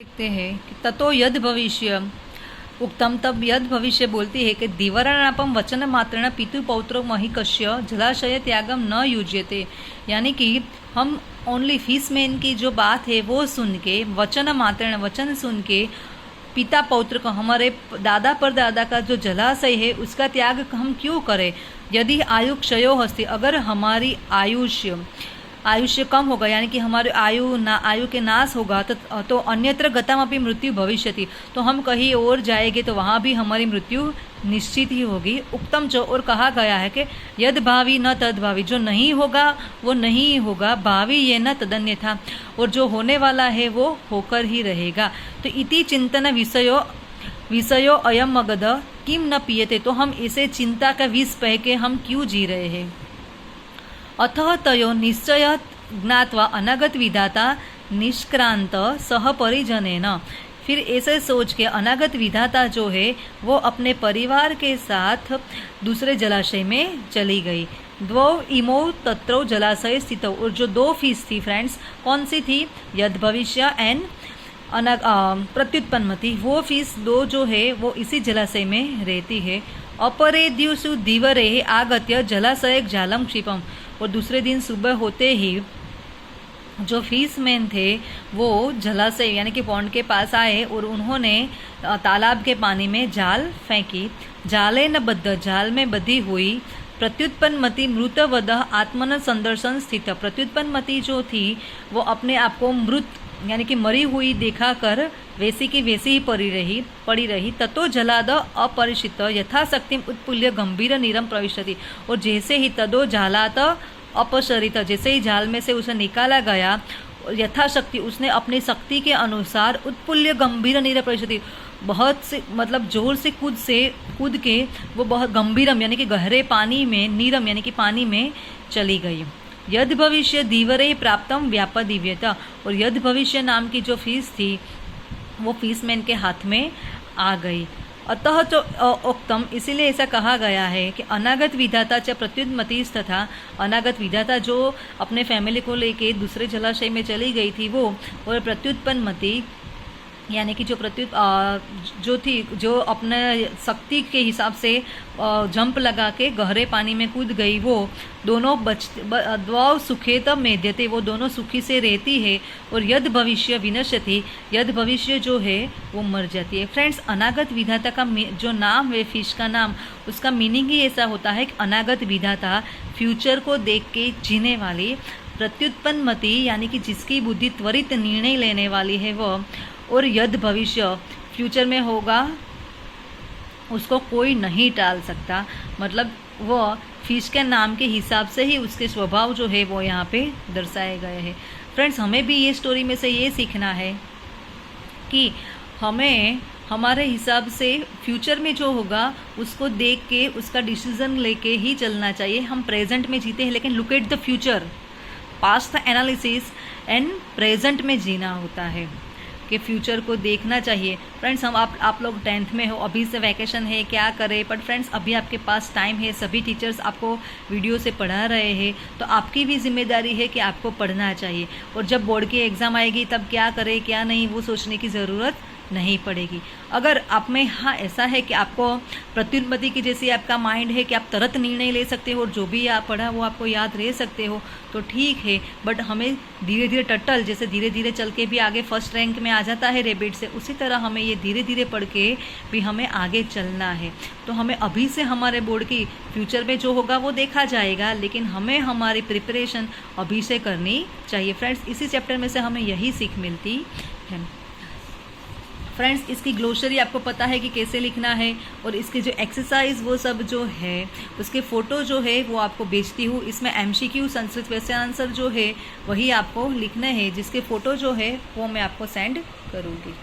देखते हैं कि ततो यद भविष्य उक्तम, तब यद भविष्य बोलती है कि दीवराणापम वचन मात्रेण पितु पौत्रो महिकस्य जलाशय त्यागम न युज्यते। यानी कि हम ओनली फिशमैन की जो बात है वो सुन के, वचन मात्रेण वचन सुन के, पिता पौत्र को, हमारे दादा परदादा का जो जलाशय है उसका त्याग हम क्यों करें। यदि आयु क्षयो हस्ति, अगर हमारी आयुष्य कम होगा, यानी कि हमारे आयु के नाश होगा, तो अन्यत्र गतामपि मृत्यु भविष्यति, तो हम कहीं और जाएंगे तो वहाँ भी हमारी मृत्यु निश्चित ही होगी। उत्तम जो और कहा गया है कि यद भावी न तद भावी, जो नहीं होगा वो नहीं होगा, भावी ये न तदन्यथा, और जो होने वाला है वो होकर ही रहेगा। तो इति चिंतन विषयो अयम मगध किम न पियते, तो हम इसे चिंता का विष कह के हम क्यों जी रहे हैं। अतः तयो निश्चय ज्ञात्वा अनागत विधाता निष्क्रांत सह परिजनेन, फिर ऐसे सोच के अनागत विधाता जो है वो अपने परिवार के साथ दूसरे जलाशय में चली गई। द्वौ इमो तत्रौ जलाशय स्थित, और जो दो फिश थी फ्रेंड्स, कौन सी थी, यद भविष्य एंड प्रत्युत्पन्नमति, वो फिश दो जो है वो इसी जलाशय में रहती है। अपरे दिवसु दिवरे आगत्य जलाशय जालम क्षिपम, और दूसरे दिन सुबह होते ही जो फिशमैन थे वो जलाशय यानी कि पॉन्ड के पास आए और उन्होंने तालाब के पानी में जाल फेंकी। जाले न बद्ध, जाल में बधी हुई। प्रत्युत्पन्नमति मृतवद आत्मन संदर्शन स्थित, प्रत्युत्पन्नमति जो थी वो अपने आप को मृत यानी कि मरी हुई देखा कर वैसी की वैसी ही पड़ी रही। ततो जलाद अपरिचित यथाशक्ति उत्पुल्य गंभीर नीरम प्रविशति, और जैसे ही तदो जालात अपसरित, जैसे ही जाल में से उसे निकाला गया, यथाशक्ति उसने अपनी शक्ति के अनुसार उत्पुल्य गंभीर नीरम प्रविशति, बहुत से मतलब जोर से कूद के वो बहुत गंभीरम यानी कि गहरे पानी में, नीरम यानी कि पानी में चली गई। यद भविष्य दीवरे प्राप्तम व्यापदिव्यता, और यद भविष्य नाम की जो फीस थी वो फिशमैन के हाथ में आ गई। अतः जो उक्तम, इसीलिए ऐसा कहा गया है कि अनागत विधाता च प्रत्युत्पन्नमति तथा, अनागत विधाता जो अपने फैमिली को लेके दूसरे जलाशय में चली गई थी वो, और प्रत्युत्पन्नमति यानी कि जो अपने शक्ति के हिसाब से जंप लगा के गहरे पानी में कूद गई, वो दोनों द्वौ सुखेत मेध्यते, वो दोनों सुखी से रहती है। और यद भविष्य विनश्यति, यद भविष्य जो है वो मर जाती है। फ्रेंड्स, अनागत विधाता का जो नाम है, फिश का नाम, उसका मीनिंग ही ऐसा होता है कि अनागत विधाता, फ्यूचर को देख के जीने वाली। प्रत्युत्पन्नमति यानी कि जिसकी बुद्धि त्वरित निर्णय लेने वाली है वो, और यद भविष्य फ्यूचर में होगा उसको कोई नहीं टाल सकता, मतलब वो फिश के नाम के हिसाब से ही उसके स्वभाव जो है वो यहाँ पे दर्शाए गए हैं। फ्रेंड्स, हमें भी ये स्टोरी में से ये सीखना है कि हमें हमारे हिसाब से फ्यूचर में जो होगा उसको देख के उसका डिसीजन लेके ही चलना चाहिए। हम प्रेजेंट में जीते हैं लेकिन look at the future, past analysis and present में जीना होता है कि फ्यूचर को देखना चाहिए। फ्रेंड्स, हम आप लोग 10th में हो, अभी से वैकेशन है, क्या करें, बट फ्रेंड्स अभी आपके पास टाइम है, सभी टीचर्स आपको वीडियो से पढ़ा रहे हैं, तो आपकी भी जिम्मेदारी है कि आपको पढ़ना चाहिए। और जब बोर्ड की एग्ज़ाम आएगी तब क्या करें क्या नहीं वो सोचने की ज़रूरत नहीं पड़ेगी। अगर आप में हाँ ऐसा है कि आपको प्रत्युत्पन्नमति की जैसी आपका माइंड है कि आप तुरंत निर्णय ले सकते हो और जो भी आप पढ़ा वो आपको याद रह सकते हो तो ठीक है, बट हमें धीरे धीरे टर्टल जैसे धीरे धीरे चल के भी आगे फर्स्ट रैंक में आ जाता है रेबिट से, उसी तरह हमें ये धीरे धीरे पढ़ के भी हमें आगे चलना है। तो हमें अभी से हमारे बोर्ड की फ्यूचर में जो होगा वो देखा जाएगा, लेकिन हमें हमारी प्रिपरेशन अभी से करनी चाहिए। फ्रेंड्स, इसी चैप्टर में से हमें यही सीख मिलती है। फ्रेंड्स, इसकी ग्लोसरी आपको पता है कि कैसे लिखना है, और इसके जो एक्सरसाइज वो सब जो है उसके फ़ोटो जो है वो आपको भेजती हूँ। इसमें MCQ संस्कृत क्वेश्चन आंसर जो है वही आपको लिखने हैं, जिसके फ़ोटो जो है वो मैं आपको सेंड करूँगी।